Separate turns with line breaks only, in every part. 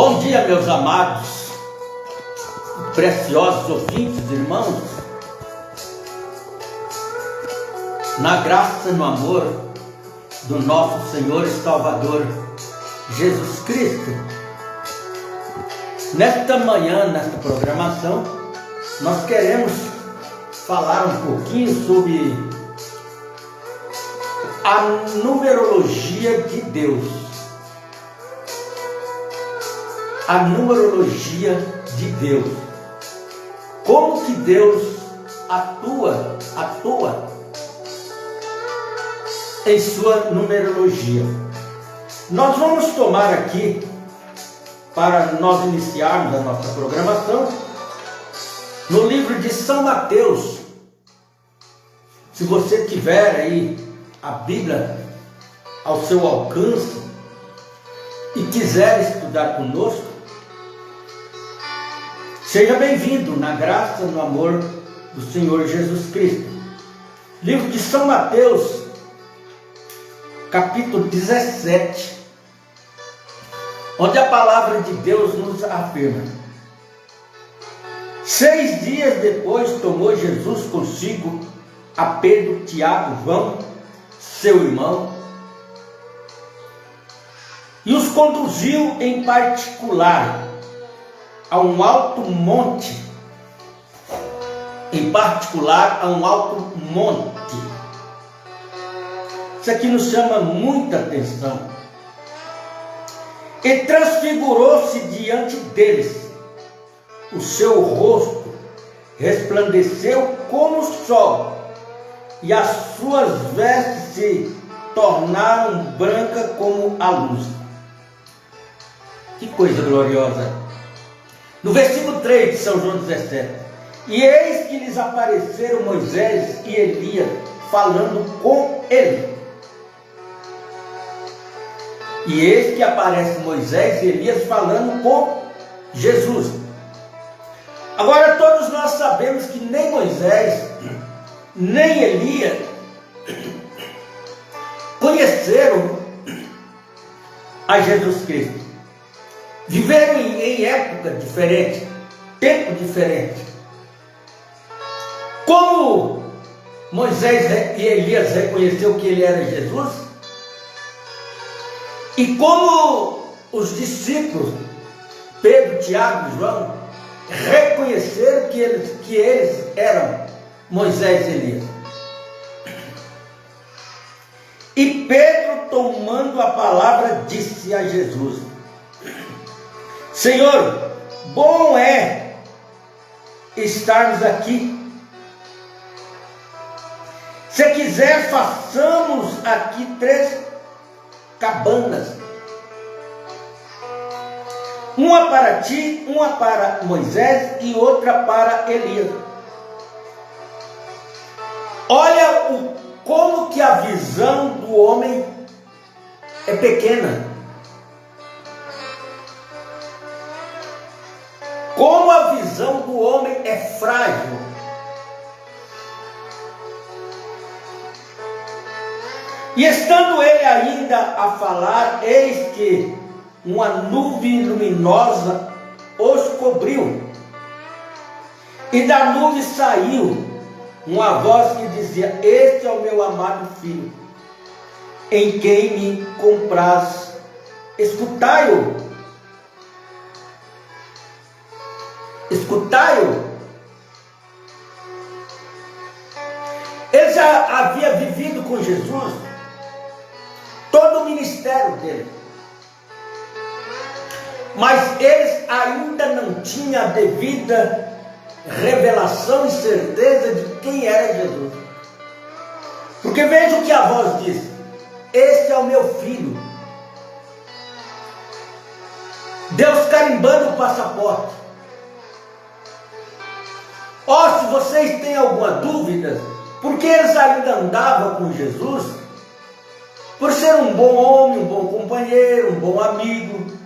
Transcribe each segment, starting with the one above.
Bom dia, meus amados, preciosos ouvintes, irmãos, na graça e no amor do nosso Senhor e Salvador Jesus Cristo. Nesta manhã, nesta programação, nós queremos falar um pouquinho sobre a numerologia de Deus. A numerologia de Deus. Como que Deus atua em sua numerologia. Nós vamos tomar aqui, para nós iniciarmos a nossa programação, no livro de São Mateus. Se você tiver aí a Bíblia ao seu alcance e quiser estudar conosco, seja bem-vindo na graça e no amor do Senhor Jesus Cristo. Livro de São Mateus, capítulo 17, onde a palavra de Deus nos afirma: 6 dias depois tomou Jesus consigo a Pedro, Tiago, João, seu irmão, e os conduziu em particular a um alto monte. Isso aqui nos chama muita atenção. E transfigurou-se diante deles. O seu rosto resplandeceu como o sol, e as suas vestes se tornaram brancas como a luz. Que coisa gloriosa! No versículo 3 de São João 17: e eis que lhes apareceram Moisés e Elias falando com ele. E eis que aparece Moisés e Elias falando com Jesus. Agora todos nós sabemos que nem Moisés, nem Elias conheceram a Jesus Cristo. Viveram em época diferente, tempo diferente. Como Moisés e Elias reconheceu que ele era Jesus, e como os discípulos Pedro, Tiago e João reconheceram que eles eram Moisés e Elias. E Pedro, tomando a palavra, disse a Jesus: Senhor, bom é estarmos aqui. Se quiser, façamos aqui 3 cabanas, uma para ti, uma para Moisés e outra para Elias. Olha como que a visão do homem é pequena. Como a visão do homem é frágil. E estando ele ainda a falar, eis que uma nuvem luminosa os cobriu. E da nuvem saiu uma voz que dizia: este é o meu amado filho, em quem me compraz, escutai-o. Escutai-o. Ele já havia vivido com Jesus todo o ministério dele, mas eles ainda não tinham a devida revelação e certeza de quem era Jesus. Porque veja o que a voz diz: este é o meu filho. Deus carimbando o passaporte. Se vocês têm alguma dúvida, porque eles ainda andavam com Jesus, por ser um bom homem, um bom companheiro, um bom amigo,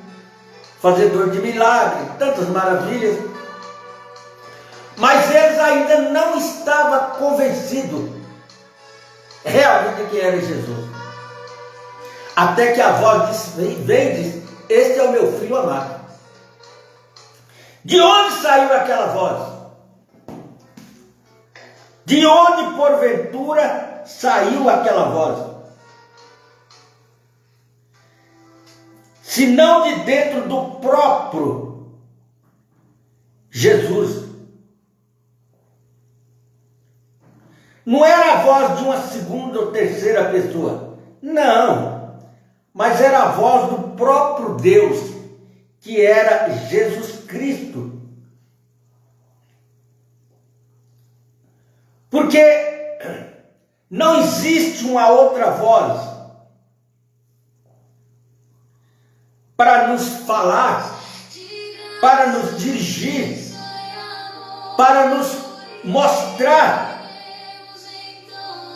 fazedor de milagres, tantas maravilhas, mas eles ainda não estavam convencidos realmente de quem era Jesus. Até que a voz vem e diz: este é o meu filho amado. De onde saiu aquela voz? De onde, porventura, saiu aquela voz? Se não de dentro do próprio Jesus. Não era a voz de uma segunda ou terceira pessoa. Não. Mas era a voz do próprio Deus, que era Jesus Cristo. Porque não existe uma outra voz para nos falar, para nos dirigir, para nos mostrar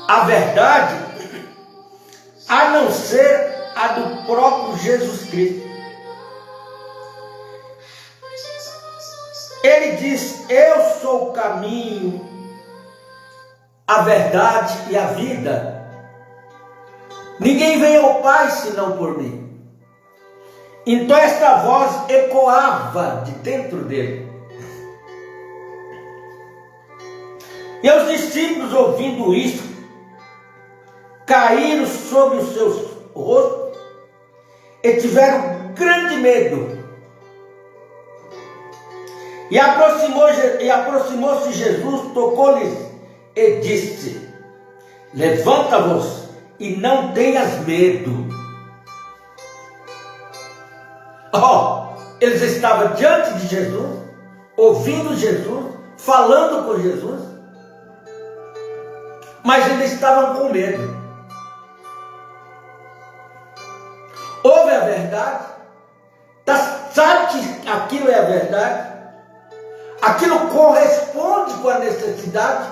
a verdade, a não ser a do próprio Jesus Cristo. Ele diz: eu sou o caminho, a verdade e a vida. Ninguém vem ao Pai senão por mim. Então esta voz ecoava de dentro dele. E os discípulos, ouvindo isso, caíram sobre os seus rostos e tiveram grande medo. E aproximou-se Jesus, tocou-lhes e disse: levanta-vos e não tenhas medo. Eles estavam diante de Jesus, ouvindo Jesus, falando com Jesus, mas eles estavam com medo. Ouve a verdade, sabe que aquilo é a verdade, aquilo corresponde com a necessidade,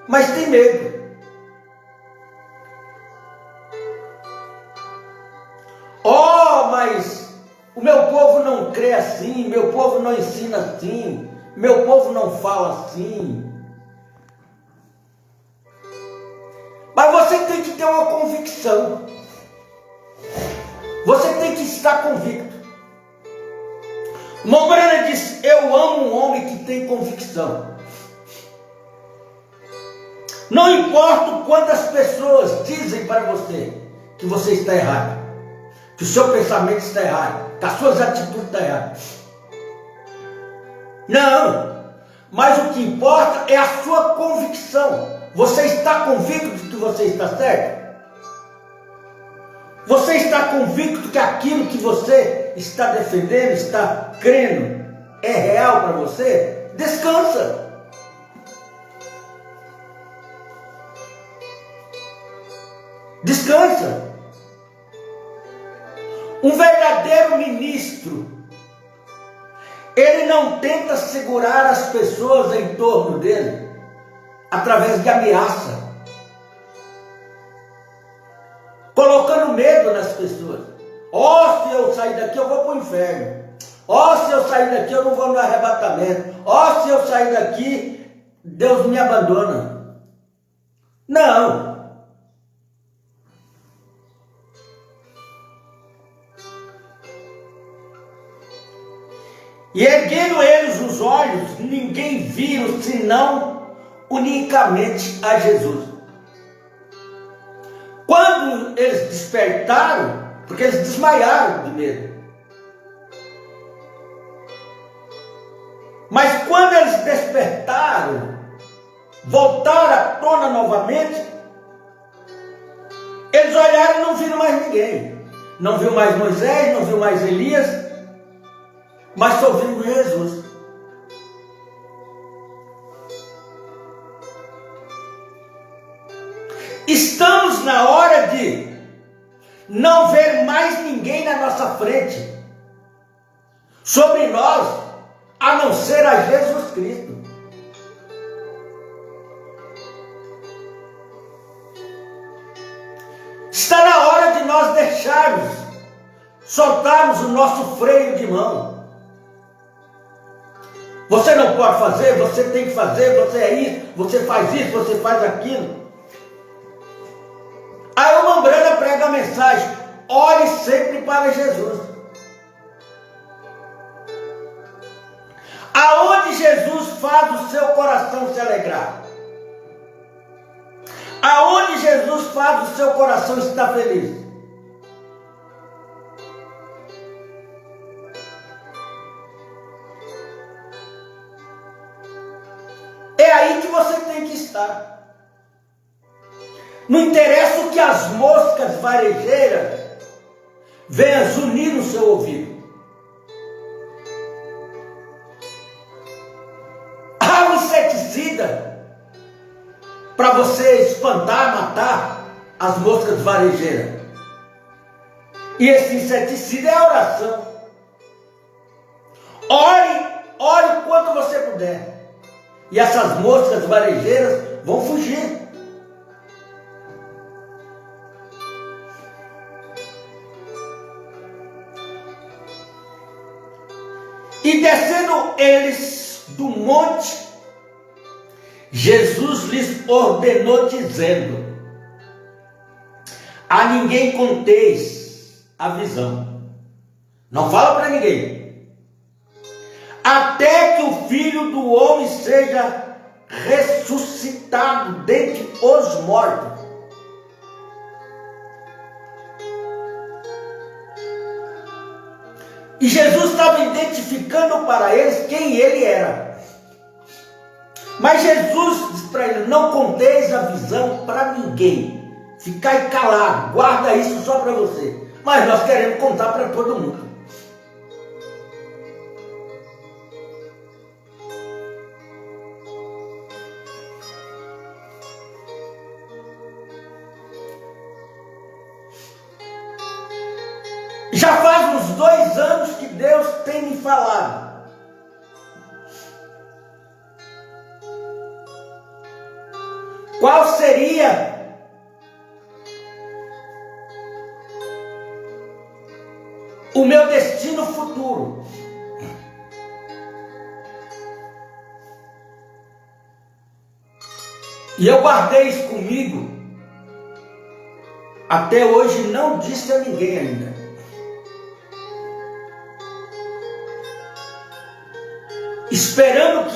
mas tem medo. Mas o meu povo não crê assim, meu povo não ensina assim, meu povo não fala assim. Mas você tem que ter uma convicção. Você tem que estar convicto. Mombrana diz: eu amo um homem que tem convicção. Não importa quantas pessoas dizem para você que você está errado, que o seu pensamento está errado, que as suas atitudes estão erradas. Não, mas o que importa é a sua convicção. Você está convicto de que você está certo? Você está convicto que aquilo que você está defendendo, está crendo, é real para você? Descansa. Descansa. Um verdadeiro ministro, ele não tenta segurar as pessoas em torno dele através de ameaça, colocando medo nas pessoas. Se eu sair daqui eu vou para o inferno. Se eu sair daqui eu não vou no arrebatamento. Se eu sair daqui Deus me abandona. Não. E erguendo eles os olhos, ninguém viram senão unicamente a Jesus. Quando eles despertaram, porque eles desmaiaram de medo, mas quando eles despertaram, voltaram à tona novamente, eles olharam e não viram mais ninguém. Não viu mais Moisés, não viu mais Elias, mas só viu Jesus. Estamos na hora de não ver mais ninguém na nossa frente, sobre nós, a não ser a Jesus Cristo. Está na hora de nós deixarmos, soltarmos o nosso freio de mão. Você não pode fazer, você tem que fazer, você é isso, você faz aquilo. Aí o Mombrana prega a mensagem: ore sempre para Jesus. Jesus faz o seu coração se alegrar? Aonde Jesus faz o seu coração estar feliz? É aí que você tem que estar. Não interessa o que as moscas varejeiras venham zunir no seu ouvido. Há um inseticida para você espantar, matar as moscas varejeiras. E esse inseticida é a oração. Ore o quanto você puder. E essas moscas varejeiras vão fugir. E descendo eles do monte, Jesus lhes ordenou dizendo: a ninguém conteis a visão. Não fala para ninguém. Até que o Filho do Homem seja ressuscitado dentre os mortos. E Jesus estava identificando para eles quem ele era. Mas Jesus disse para eles: não conteis a visão para ninguém. Ficai calado, guarda isso só para você. Mas nós queremos contar para todo mundo. Já faz uns 2 anos que Deus tem me falado. Qual seria o meu destino futuro? E eu guardei isso comigo. Até hoje não disse a ninguém ainda. Esperando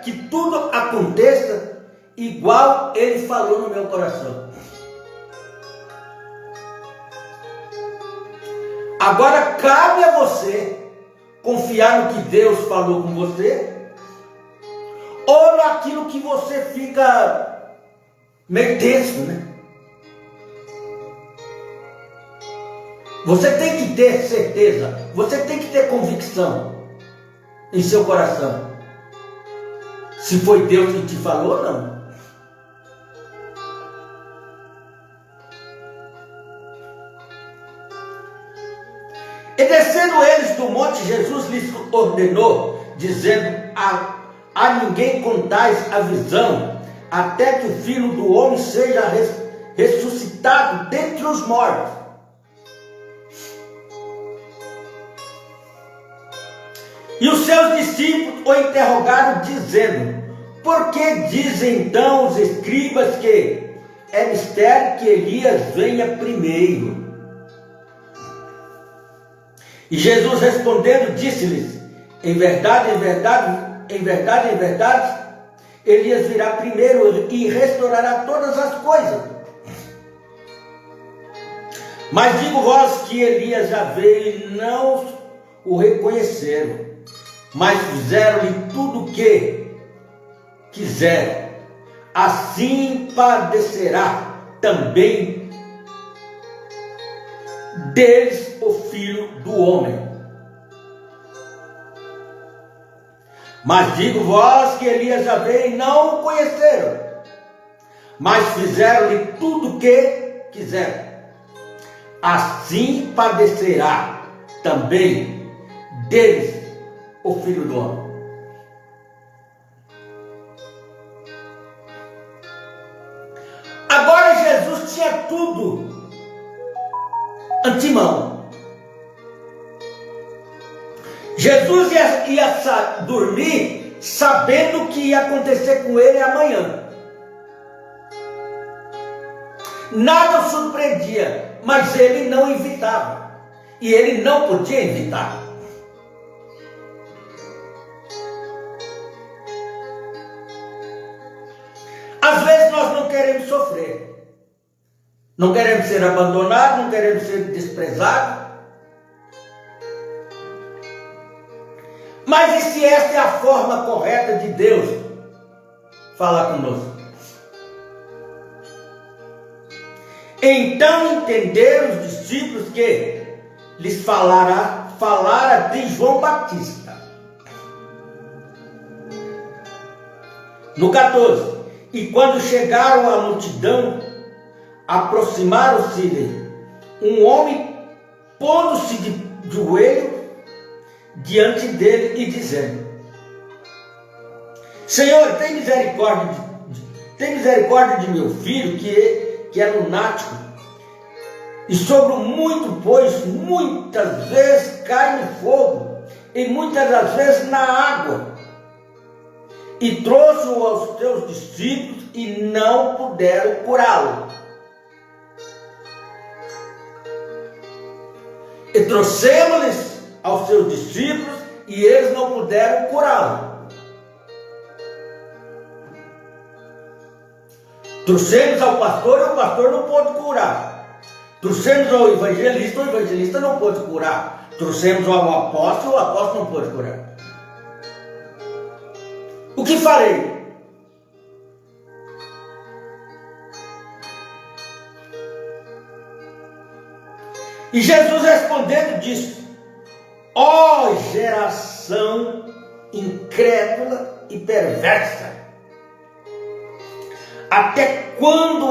que tudo aconteça igual ele falou no meu coração. Agora cabe a você confiar no que Deus falou com você, ou naquilo que você fica meio tenso, né? Você tem que ter certeza, você tem que ter convicção em seu coração, se foi Deus que te falou ou não. E descendo eles do monte, Jesus lhes ordenou, dizendo: a ninguém contais a visão, até que o Filho do Homem seja ressuscitado dentre os mortos. E os seus discípulos o interrogaram, dizendo: por que dizem então os escribas que é mistério que Elias venha primeiro? E Jesus respondendo disse-lhes: em verdade, Elias virá primeiro e restaurará todas as coisas. Mas digo-vos que Elias já veio e não o reconheceram, mas fizeram-lhe tudo o que quiseram. Assim padecerá também deles o Filho do Homem. Mas digo-vos que Elias já veio e não o conheceram, mas fizeram-lhe tudo o que quiseram. Assim padecerá também deles o Filho do Homem. Agora Jesus tinha tudo antemão. Jesus ia dormir sabendo o que ia acontecer com ele amanhã. Nada o surpreendia, mas ele não evitava. E ele não podia evitar. Não queremos ser abandonados, não queremos ser desprezados. Mas e se esta é a forma correta de Deus falar conosco? Então entenderam os discípulos que lhes falara de João Batista. No 14, e quando chegaram à multidão, aproximaram-se-lhe um homem, pondo-se de joelho diante dele e dizendo: Senhor, tem misericórdia de meu filho, que é lunático, e sobre muito, pois muitas vezes cai no fogo, e muitas das vezes na água. E trouxe-o aos teus discípulos, e não puderam curá-lo. E trouxemos-lhes aos seus discípulos, e eles não puderam curá-lo. Trouxemos ao pastor, e o pastor não pôde curar. Trouxemos ao evangelista, o evangelista não pôde curar. Trouxemos ao apóstolo, o apóstolo não pôde curar. O que farei? E Jesus respondendo disse: ó geração incrédula e perversa, até quando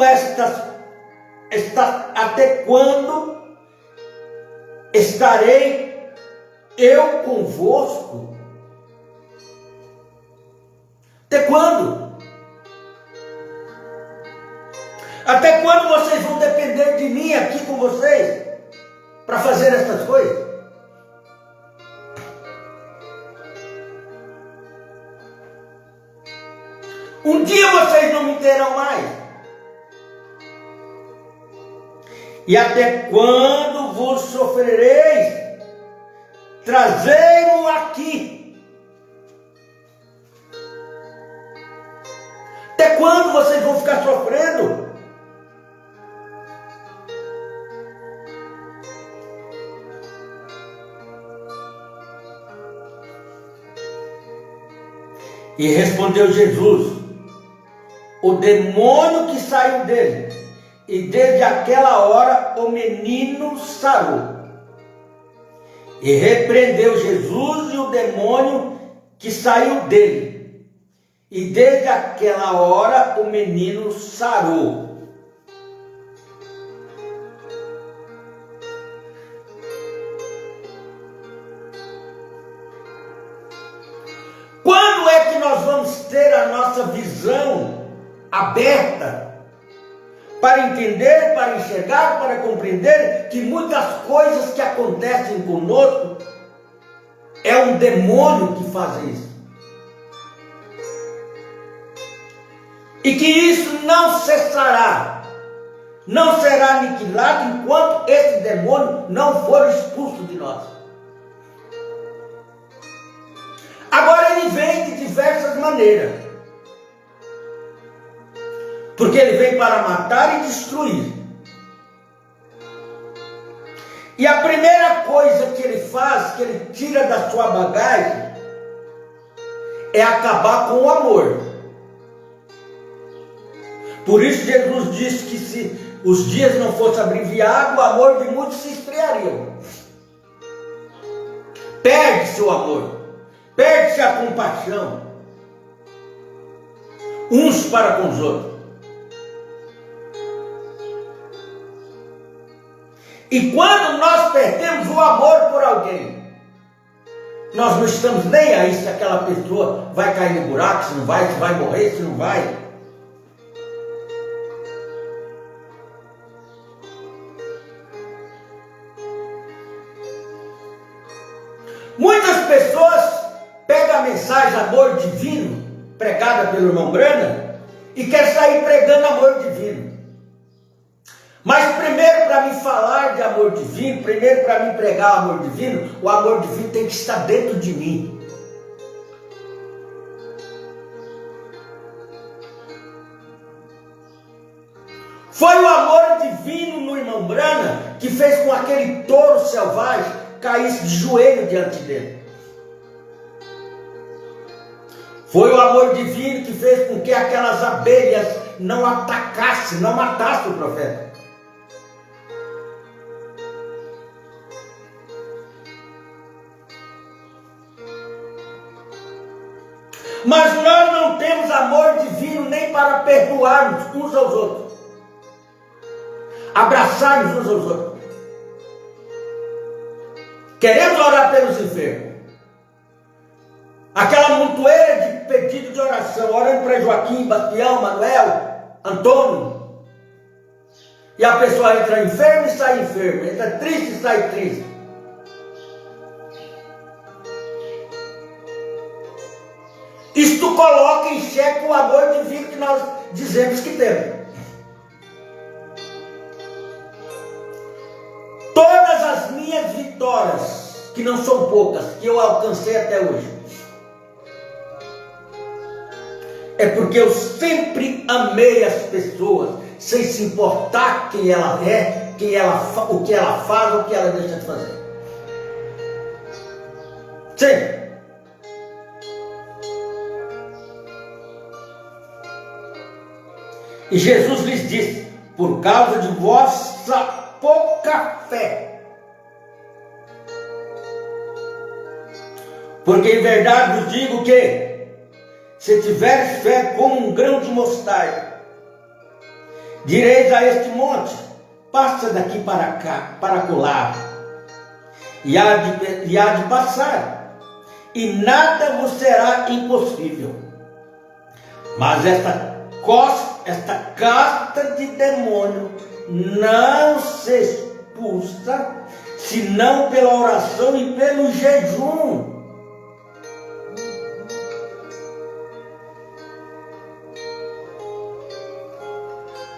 estarei eu convosco? Até quando? Até quando vocês vão depender de mim aqui com vocês para fazer essas coisas? Um dia vocês não me terão mais. E até quando vos sofrereis? Trazei-mo aqui. Até quando vocês vão ficar sofrendo? E respondeu Jesus: o demônio que saiu dele, e desde aquela hora o menino sarou. E repreendeu Jesus e o demônio que saiu dele, e desde aquela hora o menino sarou. Quando é que nós vamos ter a nossa visão aberta para entender, para enxergar, para compreender que muitas coisas que acontecem conosco é um demônio que faz isso? E que isso não cessará, não será aniquilado enquanto esse demônio não for expulso de nós. Agora ele vem de diversas maneiras, porque ele vem para matar e destruir. E a primeira coisa que ele faz, que ele tira da sua bagagem, é acabar com o amor. Por isso Jesus disse que se os dias não fossem abreviados, o amor de muitos se esfriaria. Perde-se o amor, perde-se a compaixão, uns para com os outros. E quando nós perdemos o amor por alguém, nós não estamos nem aí se aquela pessoa vai cair no buraco, se não vai, se vai morrer, se não vai. Muitas pessoas pegam a mensagem amor divino, pregada pelo irmão Brana, e querem sair pregando amor divino. Mas primeiro, para me falar de amor divino, primeiro para me pregar amor divino, o amor divino tem que estar dentro de mim. Foi o amor divino no irmão Brana que fez com aquele touro selvagem caísse de joelho diante dele. Foi o amor divino que fez com que aquelas abelhas não atacassem, não matassem o profeta. Mas nós não temos amor divino nem para perdoarmos uns aos outros, abraçarmos uns aos outros. Queremos orar pelos enfermos. Aquela montoeira de pedido de oração, orando para Joaquim, Bastião, Manuel, Antônio. E a pessoa entra enferma e sai enferma, entra triste e sai triste. Isto coloca em xeque o amor divino que nós dizemos que temos. Todas as minhas vitórias, que não são poucas, que eu alcancei até hoje, é porque eu sempre amei as pessoas, sem se importar quem ela é, o que ela faz ou o que ela deixa de fazer. Sempre. E Jesus lhes disse: por causa de vossa pouca fé. Porque em verdade vos digo que, se tiveres fé como um grão de mostarda, direis a este monte: passa daqui para cá, para acolá, e há de passar, e nada vos será impossível. Mas esta casta de demônio não se expulsa, senão pela oração e pelo jejum.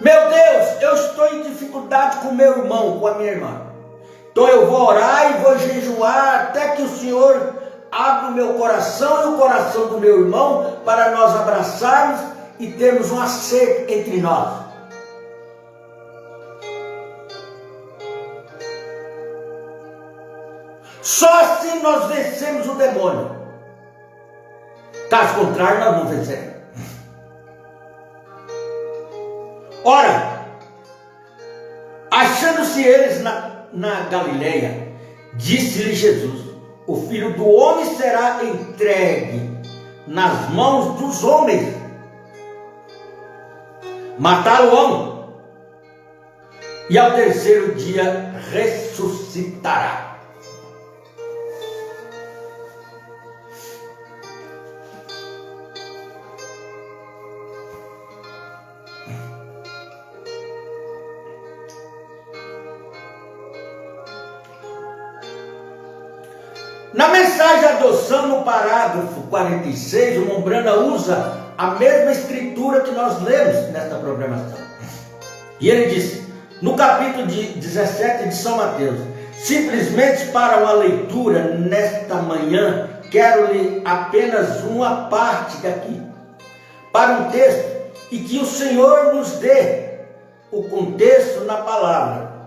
Meu Deus, eu estou em dificuldade com meu irmão, com a minha irmã. Então eu vou orar e vou jejuar até que o Senhor abra o meu coração e o coração do meu irmão para nós abraçarmos e termos um acerto entre nós. Só assim nós vencemos o demônio. Caso contrário, nós não venceremos. Ora, achando-se eles na Galileia, disse-lhe Jesus: o Filho do Homem será entregue nas mãos dos homens, matá-lo-ão, e ao terceiro dia ressuscitará. Na mensagem de adoção, no parágrafo 46, o Mombrana usa a mesma escritura que nós lemos nesta programação. E ele diz, no capítulo 17 de São Mateus: simplesmente para uma leitura nesta manhã, quero-lhe apenas uma parte daqui, para um texto, e que o Senhor nos dê o contexto na palavra.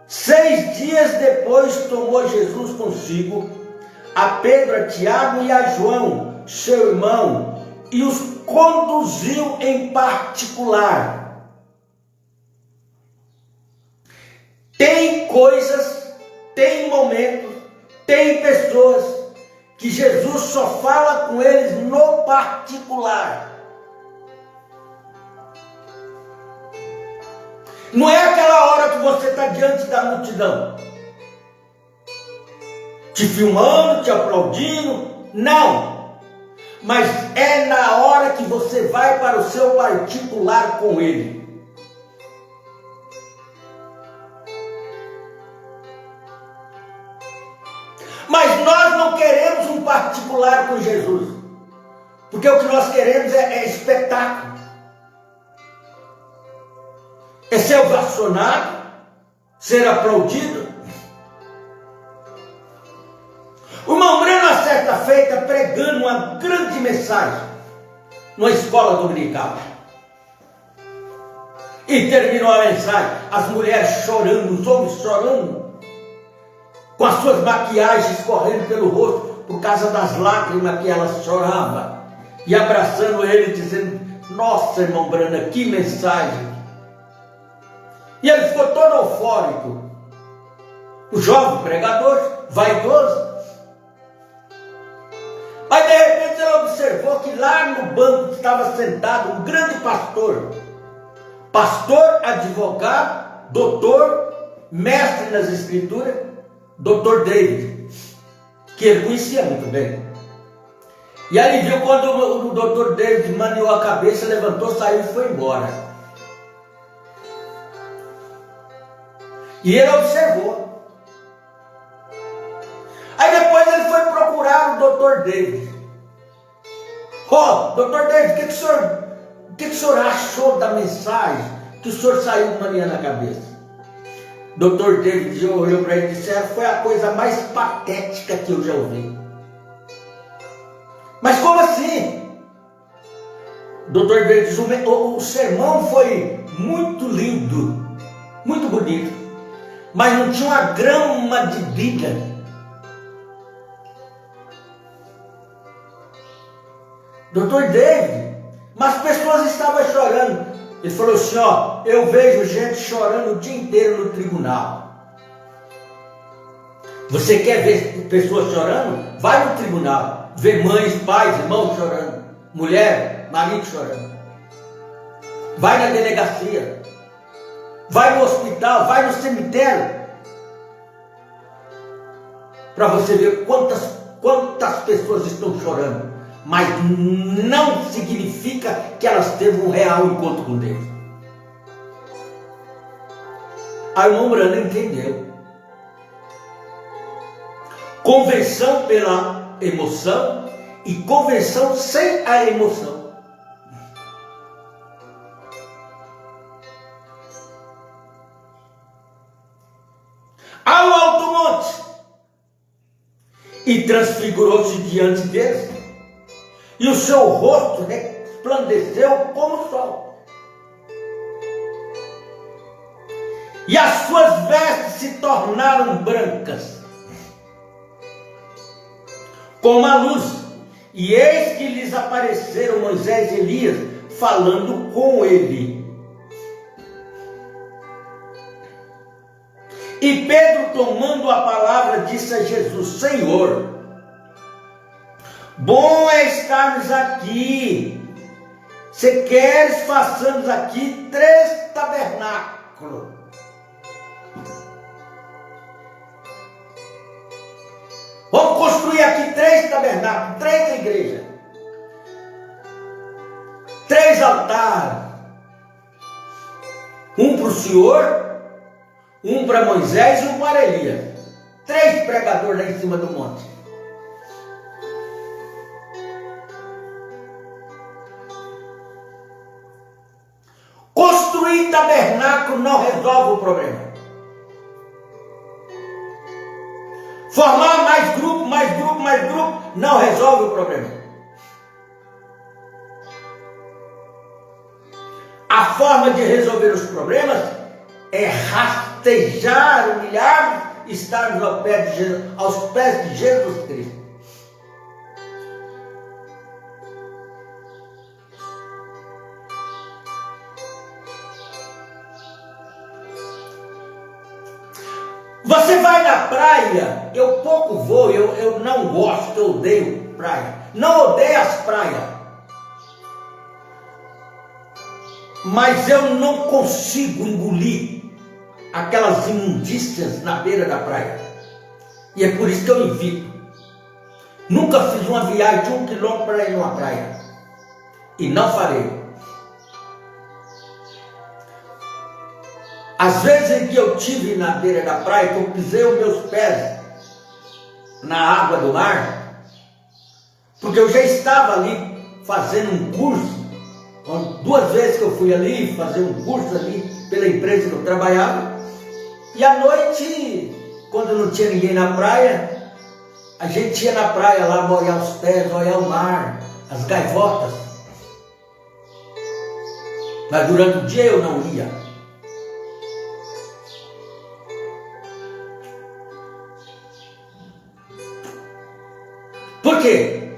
6 dias depois tomou Jesus consigo a Pedro, a Tiago e a João, seu irmão, e os conduziu em particular. Tem coisas, tem momentos, tem pessoas que Jesus só fala com eles no particular. Não é aquela hora que você está diante da multidão, te filmando, te aplaudindo, não. Mas é na hora que você vai para o seu particular com Ele. Mas nós não queremos um particular com Jesus, porque o que nós queremos é espetáculo. É ser ovacionado, ser aplaudido. O irmão Breno, na certa feita, pregando uma grande mensagem numa escola dominical. E terminou a mensagem, as mulheres chorando, os homens chorando, com as suas maquiagens correndo pelo rosto, por causa das lágrimas que elas choravam, e abraçando ele, dizendo: nossa, irmão Brana, que mensagem! E ele ficou todo eufórico. O jovem pregador, vaidoso. Aí de repente ele observou que lá no banco estava sentado um grande pastor. Pastor, advogado, doutor, mestre nas escrituras, Dr. David, que ele conhecia muito bem. E aí viu quando o Dr. David maniou a cabeça, levantou, saiu e foi embora. E ele observou. Aí depois ele foi procurar o Dr. David. Dr. David, o que o senhor achou da mensagem que o senhor saiu maniando a cabeça? Dr. David olhou para ele e disse: foi a coisa mais patética que eu já ouvi. Mas como assim? Dr. David diz: o sermão foi muito lindo, muito bonito, mas não tinha uma grama de Bíblia. Dr. David, mas as pessoas estavam chorando. Ele falou assim: eu vejo gente chorando o dia inteiro no tribunal. Você quer ver pessoas chorando? Vai no tribunal, vê mães, pais, irmãos chorando, mulher, marido chorando. Vai na delegacia, vai no hospital, vai no cemitério, para você ver quantas pessoas estão chorando. Mas não significa que elas teve um real encontro com Deus. Aí o irmão Brana entendeu. Conversão pela emoção e conversão sem a emoção. Ao alto monte, e transfigurou-se diante deles, e o seu rosto resplandeceu como o sol, e as suas vestes se tornaram brancas como a luz. E eis que lhes apareceram Moisés e Elias, falando com ele. E Pedro, tomando a palavra, disse a Jesus: Senhor, bom é estarmos aqui. Se queres, façamos aqui 3 tabernáculos. Vamos construir aqui 3 tabernáculos, 3 igrejas, 3 altares. Um para o Senhor, um para Moisés e um para Elias. 3 pregadores lá em cima do monte. Construir tabernáculo não resolve o problema. Formar mais grupo, não resolve o problema. A forma de resolver os problemas é rastejar, humilhar, estarmos aos pés de Jesus Cristo. Você vai na praia, eu pouco vou, eu não gosto, eu odeio praia. Não odeio as praias, mas eu não consigo engolir aquelas imundícias na beira da praia. E é por isso que eu evito. Nunca fiz uma viagem de 1 quilômetro para ir numa praia. E não farei. As vezes em que eu estive na beira da praia, que eu pisei os meus pés na água do mar, porque eu já estava ali fazendo um curso, 2 vezes que eu fui ali fazer um curso ali pela empresa que eu trabalhava, e à noite, quando não tinha ninguém na praia, a gente ia na praia lá molhar os pés, olhar o mar, as gaivotas. Mas durante o dia eu não ia. Por quê?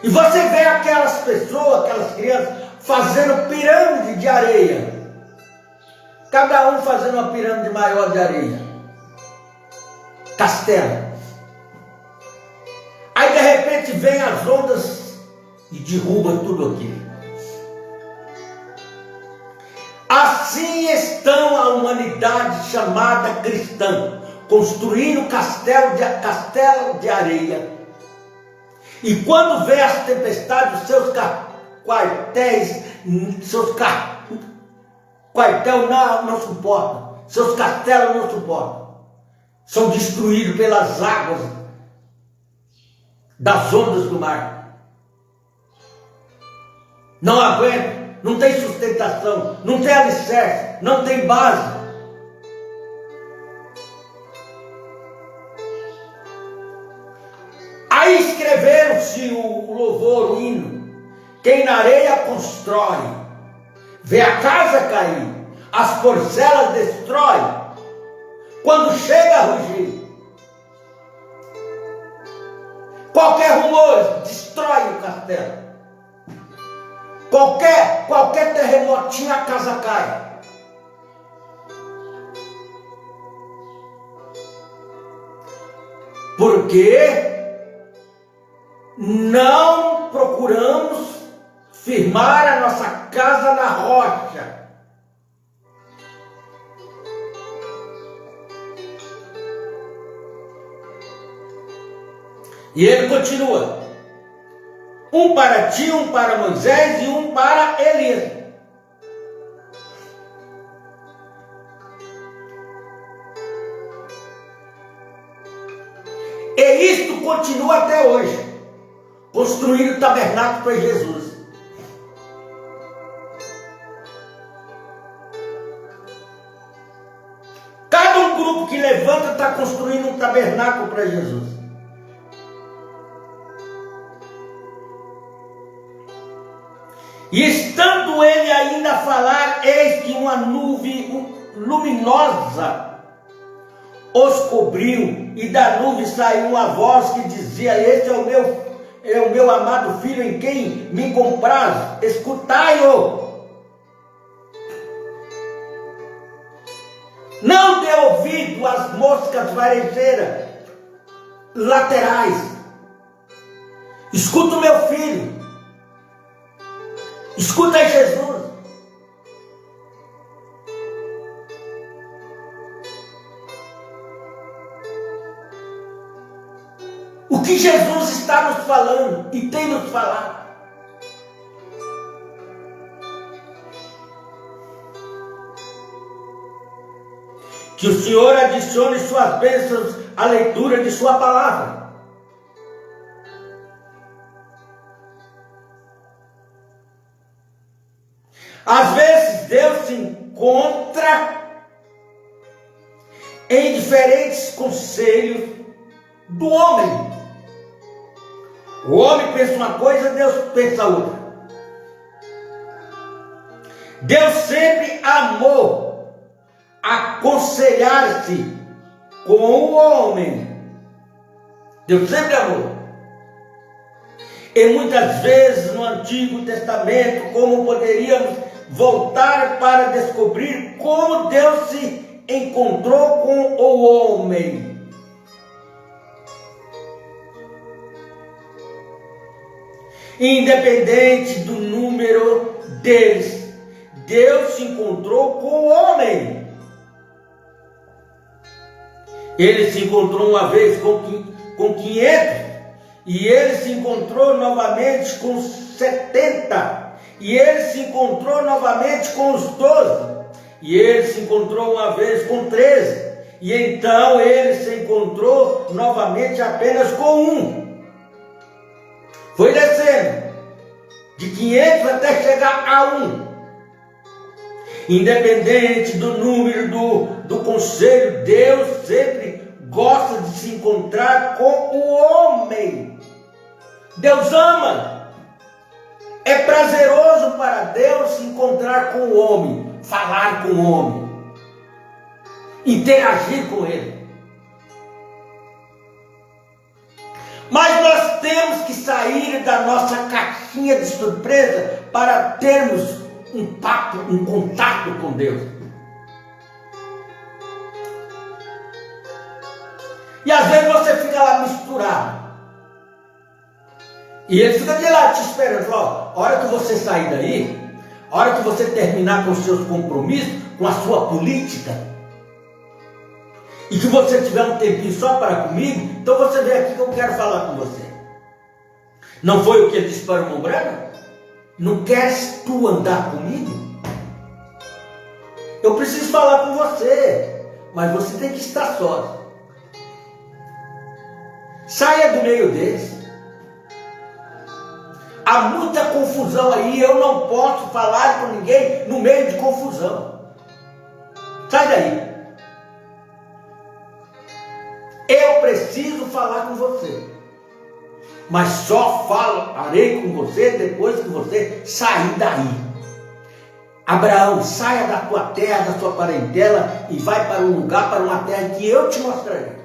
E você vê aquelas pessoas, aquelas crianças, fazendo pirâmide de areia. Cada um fazendo uma pirâmide maior de areia. Castelo. Aí de repente vem as ondas e derruba tudo aquilo. Assim estão a humanidade chamada cristã, construindo castelo de areia. E quando vem as tempestades, os seus quartéis, quartel não suportam, seus castelos não suportam. São destruídos pelas águas das ondas do mar. Não aguentam. Não tem sustentação, não tem alicerce, não tem base. Aí escreveram-se o louvor, o hino. Quem na areia constrói, vê a casa cair, as porcelas destrói, quando chega a rugir. Qualquer rumor destrói o castelo. Qualquer terremotinho a casa cai. Porque não procuramos firmar a nossa casa na rocha. E ele continua. Um para ti, um para Moisés e um para Elias. E isto continua até hoje. Construindo o tabernáculo para Jesus. Cada um grupo que levanta está construindo um tabernáculo para Jesus. E estando ele ainda a falar, eis que uma nuvem luminosa os cobriu, e da nuvem saiu uma voz que dizia: este é o meu amado filho em quem me compraz, escutai-o. Não dê ouvido às moscas varejeiras laterais. Escuta o meu filho. Escuta Jesus. O que Jesus está nos falando e tem nos falado. Que o Senhor adicione suas bênçãos à leitura de sua palavra. Às vezes Deus se encontra em diferentes conselhos do homem. O homem pensa uma coisa, Deus pensa outra. Deus sempre amou aconselhar-se com o homem. Deus sempre amou. E muitas vezes no Antigo Testamento, como poderíamos voltar para descobrir como Deus se encontrou com o homem. Independente do número deles, Deus se encontrou com o homem. Ele se encontrou uma vez com 500, e ele se encontrou novamente com 70, e ele se encontrou novamente com os 12, e ele se encontrou uma vez com 13, e então ele se encontrou novamente apenas com 1. Foi descendo de 500 até chegar a 1. Independente do número do conselho, Deus sempre gosta de se encontrar com o homem. Deus ama. É prazeroso para Deus se encontrar com o homem, falar com o homem, interagir com ele. temos que sair da nossa caixinha de surpresa para termos um papo, um contato com Deus. E às vezes você fica lá misturado. E ele fica de lá te esperando. Ó, a hora que você sair daí, a hora que você terminar com os seus compromissos, com a sua política, e que você tiver um tempinho só para comigo, então você vem aqui que eu quero falar com você. Não foi o que ele disse para o irmão Branham? Não queres tu andar comigo? Eu preciso falar com você, mas você tem que estar só. Saia do meio deles. Há muita confusão aí, eu não posso falar com ninguém no meio de confusão. Sai daí. Eu preciso falar com você. Mas só falarei com você depois que você sair daí. Abraão, saia da tua terra, da sua parentela e vai para um lugar, para uma terra que eu te mostrarei.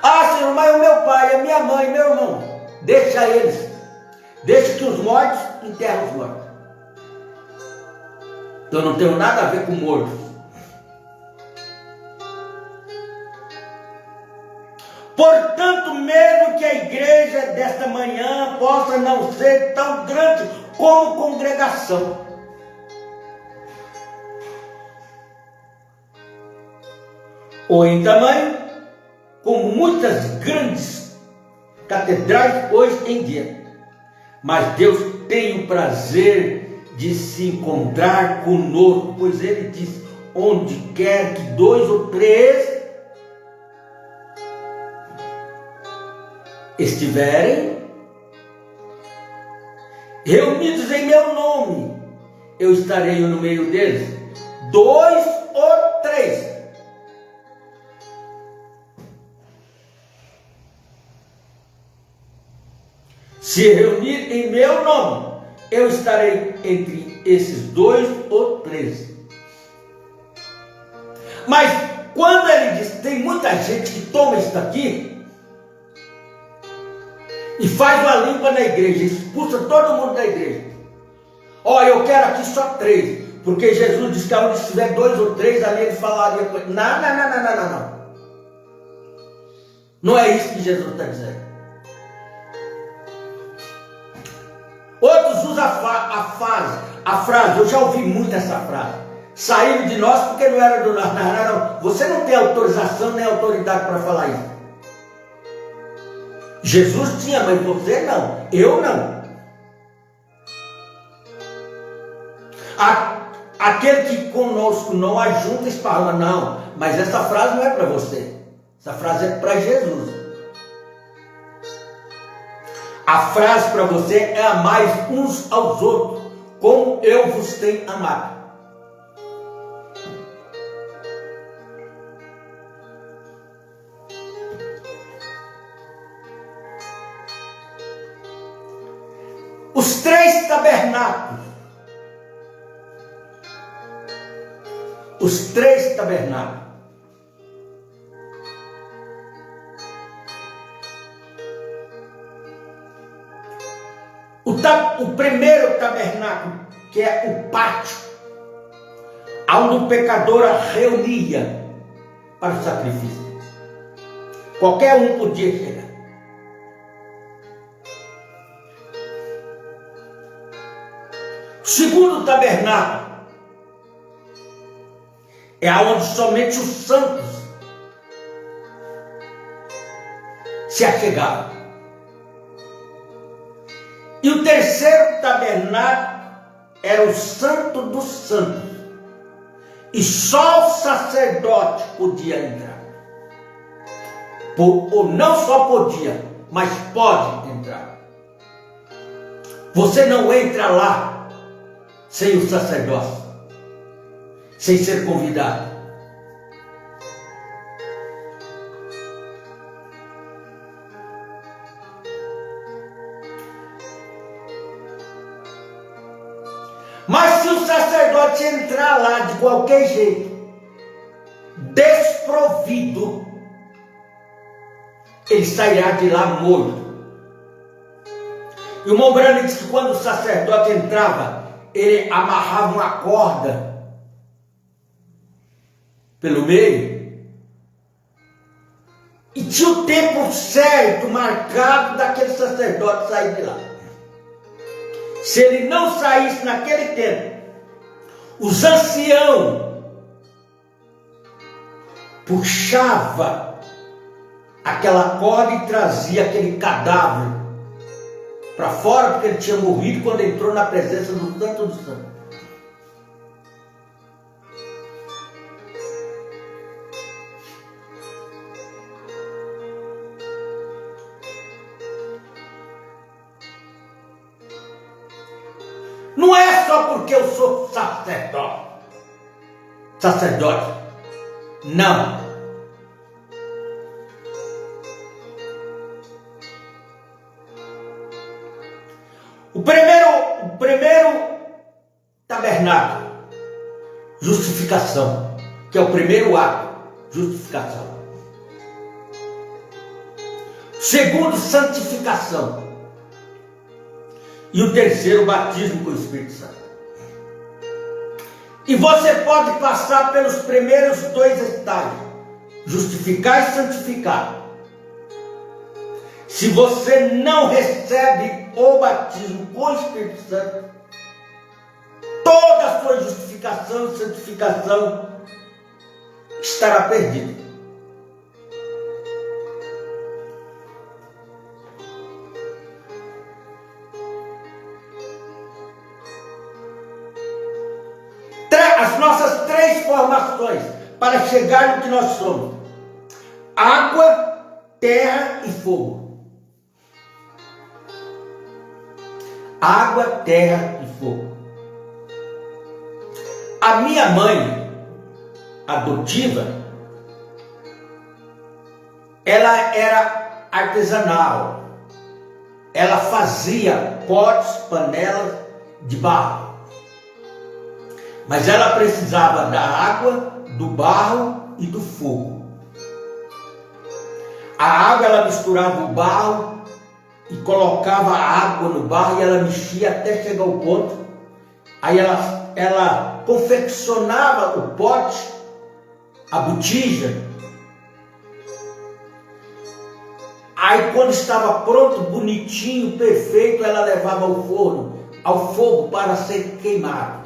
Ah, Senhor, mas o meu pai, a minha mãe, meu irmão, deixa eles. Deixa que os mortos enterram os mortos. Eu não tenho nada a ver com mortos. Portanto, mesmo que a igreja desta manhã possa não ser tão grande como congregação, ou em tamanho, como muitas grandes catedrais hoje em dia, mas Deus tem o prazer de se encontrar conosco, pois Ele diz: onde quer que 2 ou 3 estiverem reunidos em meu nome, eu estarei no meio deles. 2 ou 3. Se reunir em meu nome, eu estarei entre esses 2 ou 3. Mas quando ele diz, tem muita gente que toma isso daqui e faz uma limpa na igreja, expulsa todo mundo da igreja. Ó, eu quero aqui só 3, porque Jesus disse que onde estiver 2 ou 3, ali ele falaria com ele. Não. Não é isso que Jesus está dizendo. Outros usam a frase, eu já ouvi muito essa frase: saíram de nós porque não era do nós. Não. Você não tem autorização nem autoridade para falar isso. Jesus tinha, mas você não. Eu não. Aquele que conosco não ajunta, esparrama. Não, mas essa frase não é para você. Essa frase é para Jesus. A frase para você é: amai uns aos outros, como eu vos tenho amado. Os 3 tabernáculos. Os 3 tabernáculos. O primeiro tabernáculo, que é o pátio, onde o pecador reunia para o sacrifício. Qualquer um podia chegar. O segundo tabernáculo é onde somente os santos se achegavam. E o terceiro tabernáculo era o Santo dos Santos. E só o sacerdote podia entrar. Ou não só podia, mas pode entrar. Você não entra lá sem o sacerdócio, sem ser convidado. Mas se o sacerdote entrar lá de qualquer jeito, desprovido, ele sairá de lá morto. E o irmão Branham diz que quando o sacerdote entrava, ele amarrava uma corda pelo meio e tinha o tempo certo, marcado, daquele sacerdote sair de lá. Se ele não saísse naquele tempo, os anciãos puxavam aquela corda e trazia aquele cadáver para fora, porque ele tinha morrido quando entrou na presença do Santo dos Santos. Não é só porque eu sou sacerdote. Não. O primeiro tabernáculo, justificação, que é o primeiro ato, justificação. Segundo, santificação. E o terceiro, batismo com o Espírito Santo. E você pode passar pelos primeiros dois estágios, justificar e santificar. Se você não recebe o batismo com o Espírito Santo, toda a sua justificação e santificação estará perdida. As nossas três formações para chegar no que nós somos: água, terra e fogo. Água, terra e fogo. A minha mãe adotiva, ela era artesanal. Ela fazia potes, panelas de barro. Mas ela precisava da água, do barro e do fogo. A água, ela misturava o barro e colocava a água no barro e ela mexia até chegar ao ponto. Aí ela confeccionava o pote, a botija. Aí quando estava pronto, bonitinho, perfeito, ela levava ao fogo para ser queimado.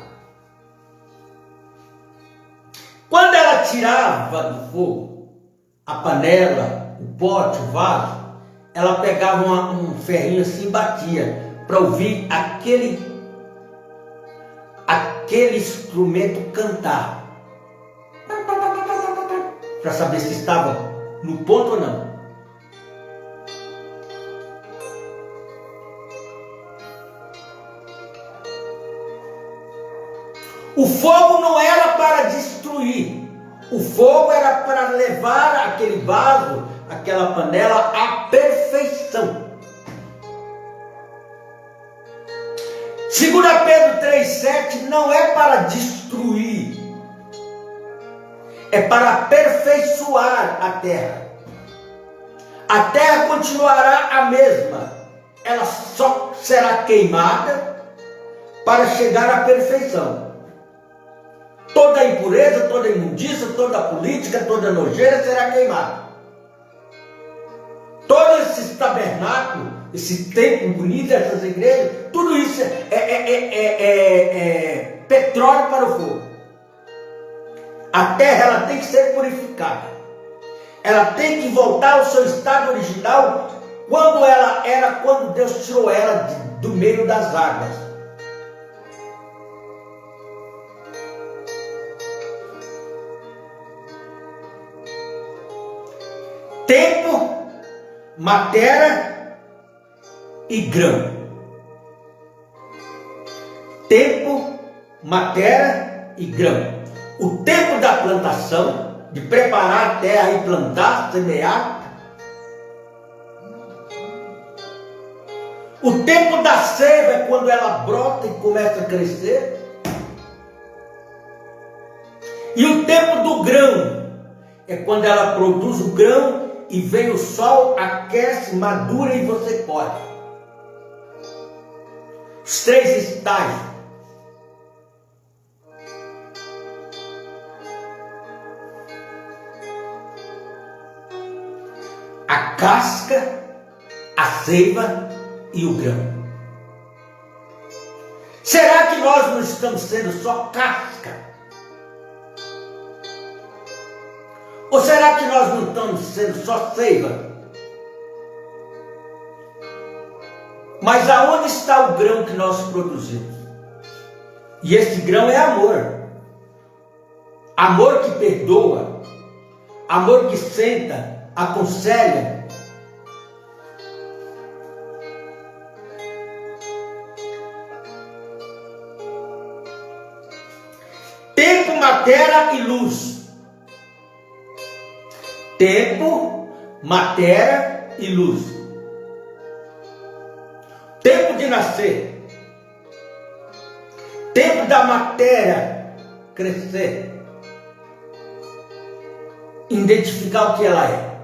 Quando ela tirava do fogo a panela, o pote, o vaso, ela pegava um ferrinho assim e batia para ouvir aquele instrumento cantar, para saber se estava no ponto ou não. O fogo não era para destruir, o fogo era para levar aquele vaso, aquela panela à perfeição. 2 Pedro 3,7 não é para destruir, é para aperfeiçoar a terra. A terra continuará a mesma, ela só será queimada para chegar à perfeição. Toda impureza, toda imundícia, toda política, toda nojeira será queimada. Todo esse tabernáculo, esse templo bonito, essas igrejas, tudo isso é petróleo para o fogo. A terra, ela tem que ser purificada. Ela tem que voltar ao seu estado original, quando Deus tirou ela do meio das águas. Tempo, matéria e grão. Tempo, matéria e grão. O tempo da plantação, de preparar a terra e plantar, semear. O tempo da seiva é quando ela brota e começa a crescer. E o tempo do grão é quando ela produz o grão e vem o sol, aquece, madura e você colhe. Os 3 estágios. A casca, a seiva e o grão. Será que nós não estamos sendo só casca? Ou será que nós não estamos sendo só seiva? Mas aonde está o grão que nós produzimos? E esse grão é amor. Amor que perdoa. Amor que senta, aconselha. Tempo, matéria e luz. Tempo, matéria e luz. Tempo de nascer. Tempo da matéria crescer. Identificar o que ela é.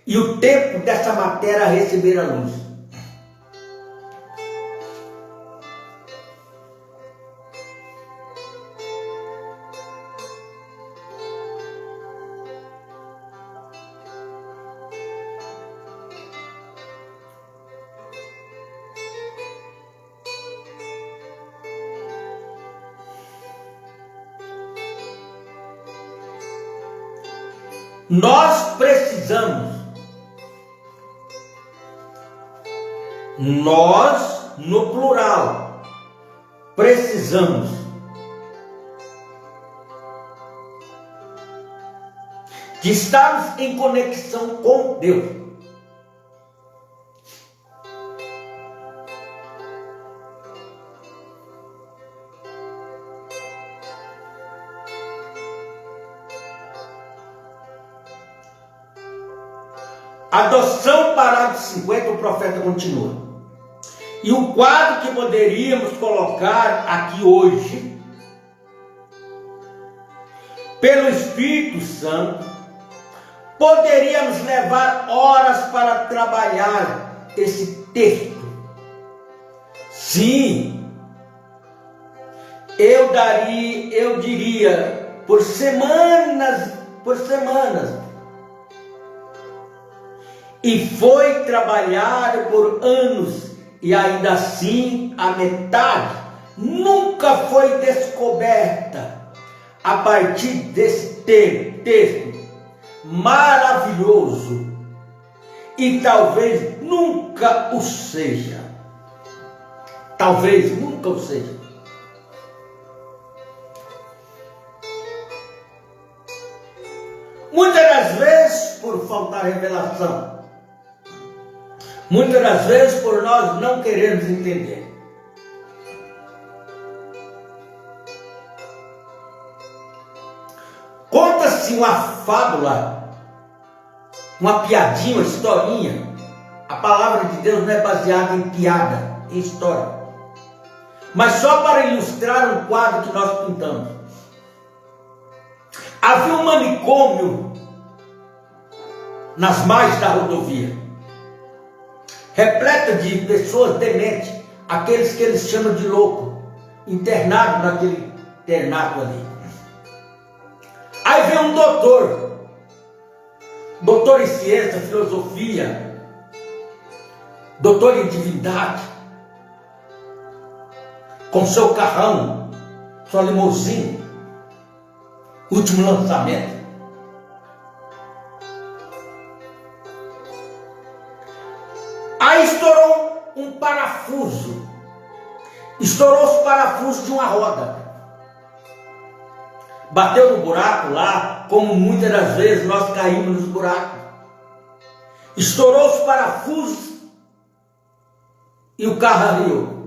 E o tempo dessa matéria receber a luz. Nós precisamos, nós no plural, precisamos de estarmos em conexão com Deus. Adoção, parágrafo 50, o profeta continua. E o quadro que poderíamos colocar aqui hoje, pelo Espírito Santo, poderíamos levar horas para trabalhar esse texto. Sim, eu diria, por semanas, e foi trabalhado por anos, e ainda assim a metade nunca foi descoberta a partir desse texto maravilhoso, e talvez nunca o seja. Talvez nunca o seja. Muitas das vezes por faltar revelação. Muitas das vezes por nós não querermos entender. Conta-se uma fábula, uma piadinha, uma historinha. A palavra de Deus não é baseada em piada, em história. Mas só para ilustrar um quadro que nós pintamos. Havia um manicômio nas margens da rodovia, repleta de pessoas dementes, aqueles que eles chamam de louco, internados naquele internato ali. Aí vem um doutor em ciência, filosofia, doutor em divindade, com seu carrão, sua limusine, último lançamento. Aí estourou um parafuso. Estourou os parafusos de uma roda. Bateu no buraco lá, como muitas das vezes nós caímos nos buracos. Estourou os parafusos e o carro arriou.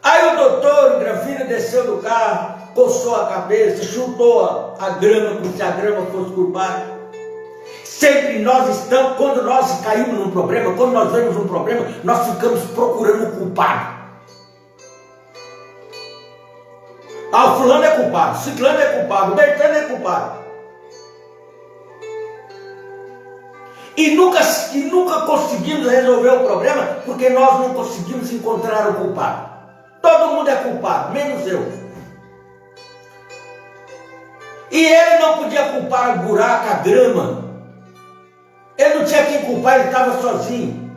Aí o doutor, Gravina, desceu do carro, coçou a cabeça, chutou a grama, como se a grama fosse culpada. Sempre nós estamos, quando nós caímos num problema, quando nós vemos um problema, nós ficamos procurando o culpado. Ah, o fulano é culpado, o ciclano é culpado, o Bertano é culpado. E nunca conseguimos resolver o problema porque nós não conseguimos encontrar o culpado. Todo mundo é culpado, menos eu. E ele não podia culpar o buraco, a grama. Ele não tinha quem culpar, ele estava sozinho.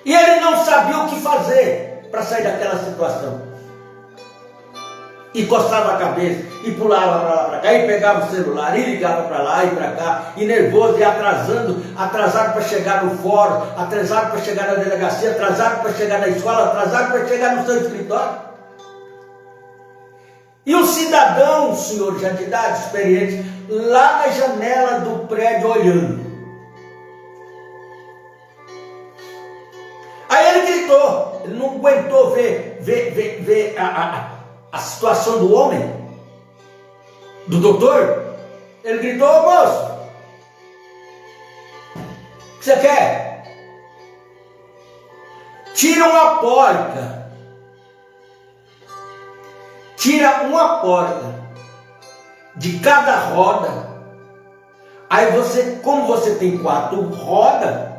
E ele não sabia o que fazer para sair daquela situação. E coçava a cabeça, e pulava para lá, para cá, e pegava o celular, e ligava para lá e para cá, e nervoso, e atrasado para chegar no fórum, atrasado para chegar na delegacia, atrasado para chegar na escola, atrasado para chegar no seu escritório. E o cidadão, senhor já de idade, experiente, lá na janela do prédio olhando. Aí ele gritou, ele não aguentou ver a situação do homem, do doutor. Ele gritou: ô moço, o que você quer? Tira uma porca. Tira uma porca de cada roda. Aí você, como você tem 4 rodas,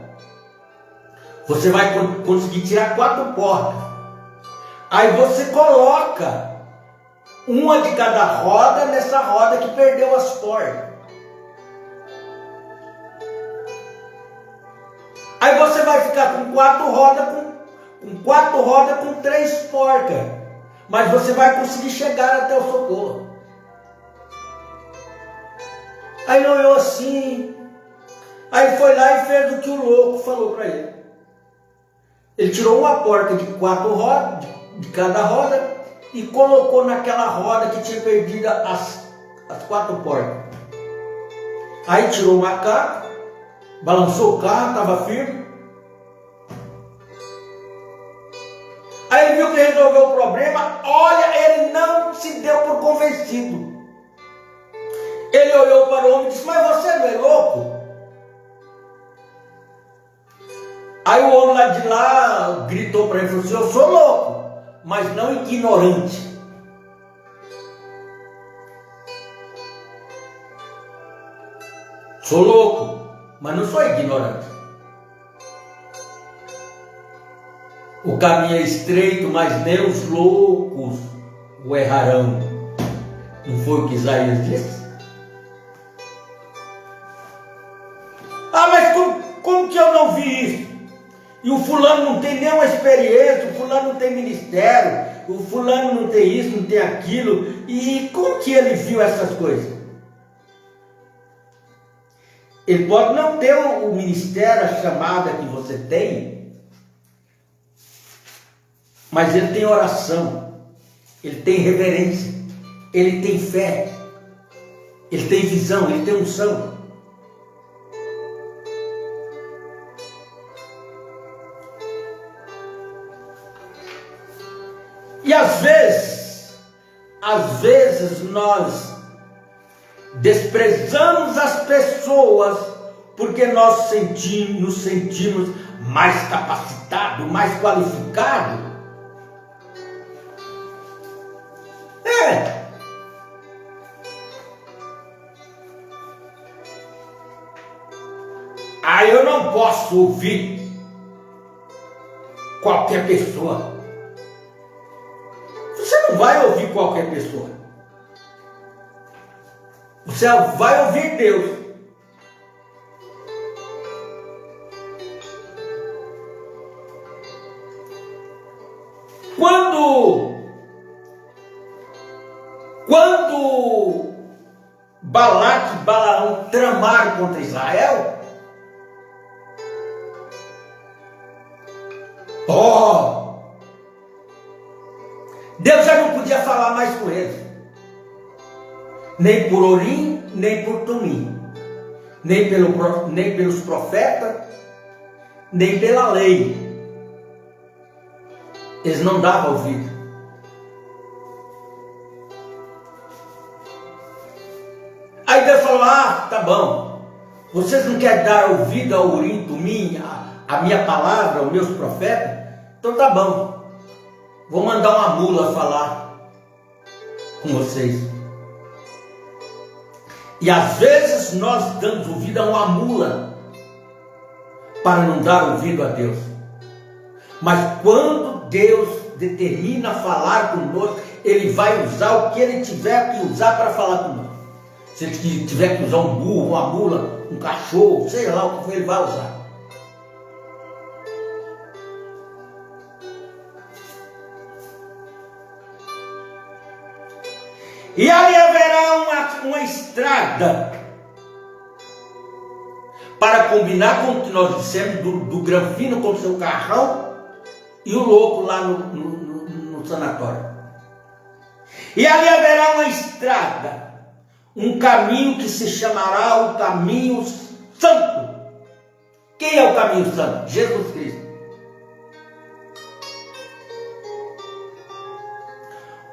você vai conseguir tirar 4 porcas. Aí você coloca uma de cada roda nessa roda que perdeu as porcas. Aí você vai ficar com 4 rodas, com 3 porcas. Mas você vai conseguir chegar até o socorro. Aí ele olhou assim. Aí foi lá e fez o que o louco falou para ele. Ele tirou uma porca de 4 rodas, de cada roda, e colocou naquela roda que tinha perdido as 4 porcas. Aí tirou o macaco, balançou o carro, estava firme. Aí ele viu que resolveu o problema. Olha, ele não se deu por convencido. Ele olhou para o homem e disse: mas você não é louco? Aí o homem lá de lá gritou para ele e falou assim: eu sou louco, mas não ignorante. Sou louco, mas não sou ignorante. O caminho é estreito, mas nem os loucos o errarão. Não foi o que Isaías disse? Ah, mas como que eu não vi isso? E o fulano não tem nenhuma experiência, o fulano não tem ministério, o fulano não tem isso, não tem aquilo. E como que ele viu essas coisas? Ele pode não ter o ministério, a chamada que você tem, mas ele tem oração, ele tem reverência, ele tem fé, ele tem visão, ele tem unção. E às vezes nós desprezamos as pessoas porque nós nos sentimos mais capacitados, mais qualificados. Aí eu não posso ouvir qualquer pessoa. Você não vai ouvir qualquer pessoa. Você vai ouvir Deus. Quando Balaque e Balaão tramaram contra Israel, Deus já não podia falar mais com eles, nem por Urim, nem por Tumim, nem pelos profetas, nem pela lei. Eles não davam ouvido. Aí Deus falou: ah, tá bom, vocês não querem dar ouvido ao Urim, Tumim, a minha palavra, aos meus profetas? Então tá bom, vou mandar uma mula falar com vocês. E às vezes nós damos ouvido a uma mula para não dar ouvido a Deus. Mas quando Deus determina falar conosco, Ele vai usar o que Ele tiver que usar para falar conosco. Se Ele tiver que usar um burro, uma mula, um cachorro, sei lá o que for, Ele vai usar. E aí haverá uma estrada para combinar com o que nós dissemos do granfino com o seu carrão e o louco lá no sanatório. E ali haverá uma estrada, um caminho que se chamará o caminho santo. Quem é o caminho santo? Jesus Cristo.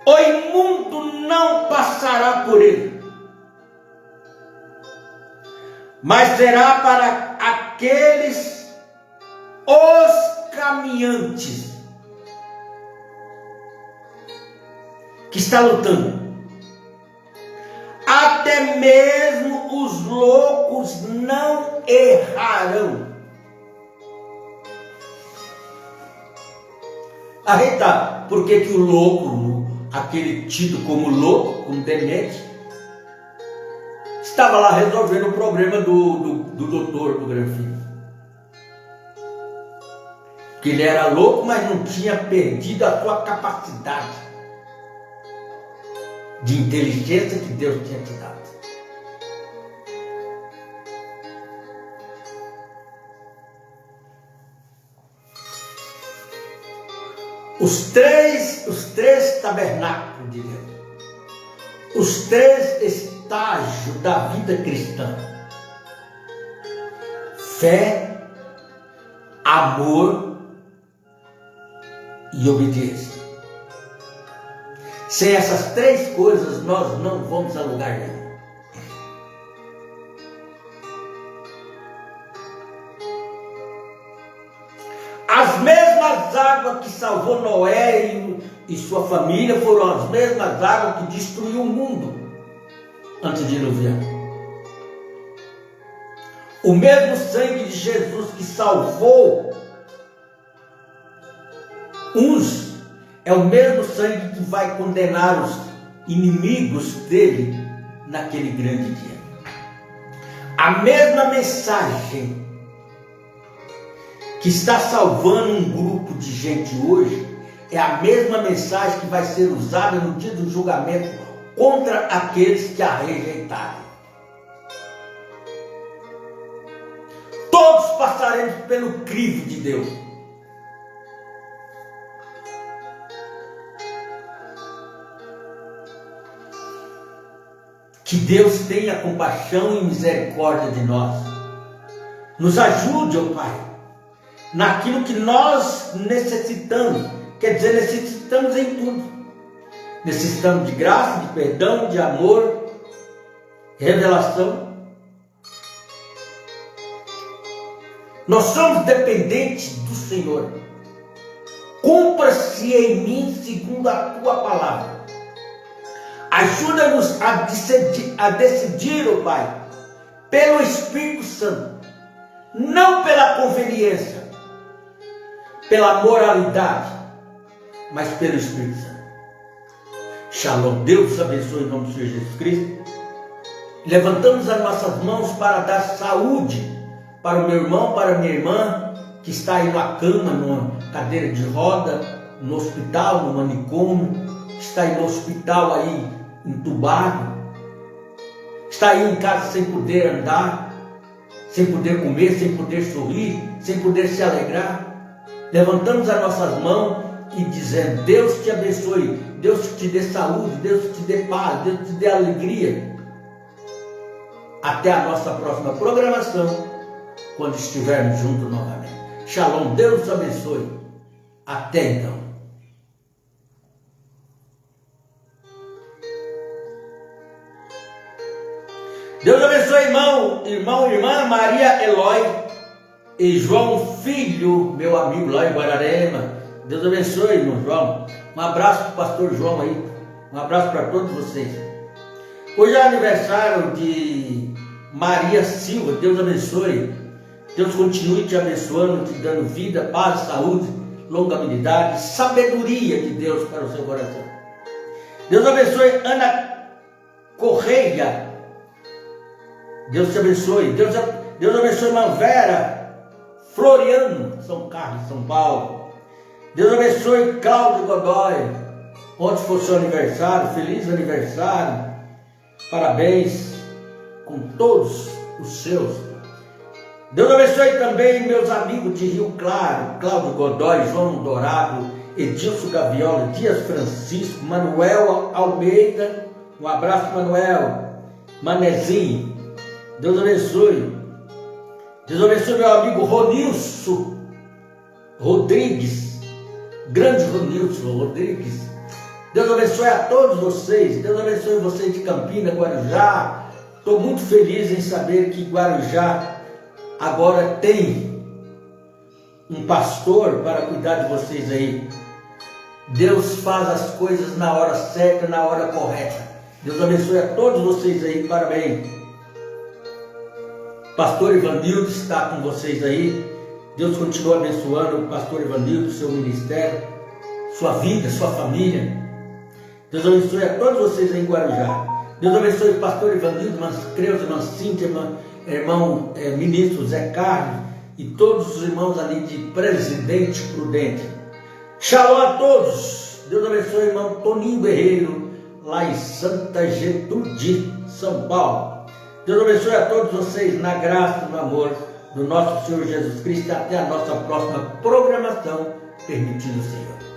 O imundo não passará por ele, mas será para aqueles os caminhantes que está lutando. Até mesmo os loucos não errarão. Aí tá, por que o louco, aquele tido como louco, como demente, estava lá resolvendo o problema do doutor do granfino? Que ele era louco, mas não tinha perdido a sua capacidade de inteligência que Deus tinha te dado. Os três tabernáculos de Deus, os três estágios da vida cristã: fé, amor e obediência. Sem essas três coisas nós não vamos a lugar nenhum. As mesmas águas que salvou Noé e sua família foram as mesmas águas que destruiu o mundo antes de diluviar. O mesmo sangue de Jesus que salvou uns é o mesmo sangue que vai condenar os inimigos dele naquele grande dia. A mesma mensagem que está salvando um grupo de gente hoje é a mesma mensagem que vai ser usada no dia do julgamento contra aqueles que a rejeitarem. Todos passaremos pelo crivo de Deus. Que Deus tenha compaixão e misericórdia de nós. Nos ajude, ó Pai, naquilo que nós necessitamos. Quer dizer, necessitamos em tudo. Necessitamos de graça, de perdão, de amor, revelação. Nós somos dependentes do Senhor. Cumpra-se em mim segundo a tua palavra. Ajuda-nos a decidir, ó Pai, pelo Espírito Santo, não pela conveniência, pela moralidade, mas pelo Espírito Santo. Shalom, Deus abençoe em nome do Senhor Jesus Cristo. Levantamos as nossas mãos para dar saúde para o meu irmão, para a minha irmã, que está aí na cama, numa cadeira de roda, no hospital, no manicômio, está aí no hospital aí, entubado, está aí em casa sem poder andar, sem poder comer, sem poder sorrir, sem poder se alegrar. Levantamos as nossas mãos e dizendo: Deus te abençoe, Deus te dê saúde, Deus te dê paz, Deus te dê alegria. Até a nossa próxima programação, quando estivermos juntos novamente. Shalom, Deus te abençoe. Até então. Deus abençoe, irmão, irmã Maria Eloy e João Filho, meu amigo lá em Guararema. Deus abençoe, irmão João. Um abraço para o pastor João aí. Um abraço para todos vocês. Hoje é aniversário de Maria Silva. Deus abençoe. Deus continue te abençoando, te dando vida, paz, saúde, longanimidade, sabedoria de Deus para o seu coração. Deus abençoe Ana Correia. Deus te abençoe. Deus abençoe irmã Vera Floriano, São Carlos, São Paulo. Deus abençoe Cláudio Godoy. Ontem foi seu aniversário, feliz aniversário. Parabéns com todos os seus. Deus abençoe também meus amigos de Rio Claro, Cláudio Godoy, João Dourado, Edilson Gaviola, Dias Francisco, Manuel Almeida. Um abraço, Manuel. Manezinho. Deus abençoe. Deus abençoe meu amigo Ronilson Rodrigues. Grande Ronilson Rodrigues. Deus abençoe a todos vocês. Deus abençoe vocês de Campinas, Guarujá. Estou muito feliz em saber que Guarujá agora tem um pastor para cuidar de vocês aí. Deus faz as coisas na hora certa, na hora correta. Deus abençoe a todos vocês aí. Parabéns. Pastor Ivanildo está com vocês aí. Deus continua abençoando o pastor Ivanildo, seu ministério, sua vida, sua família. Deus abençoe a todos vocês aí em Guarujá. Deus abençoe o pastor Ivanildo, irmã Creuza, irmã Cíntia, irmão ministro Zé Carlos e todos os irmãos ali de Presidente Prudente. Shalom a todos. Deus abençoe o irmão Toninho Guerreiro, lá em Santa Getúlio, São Paulo. Deus abençoe a todos vocês na graça e no amor do nosso Senhor Jesus Cristo. Até a nossa próxima programação, permitindo o Senhor.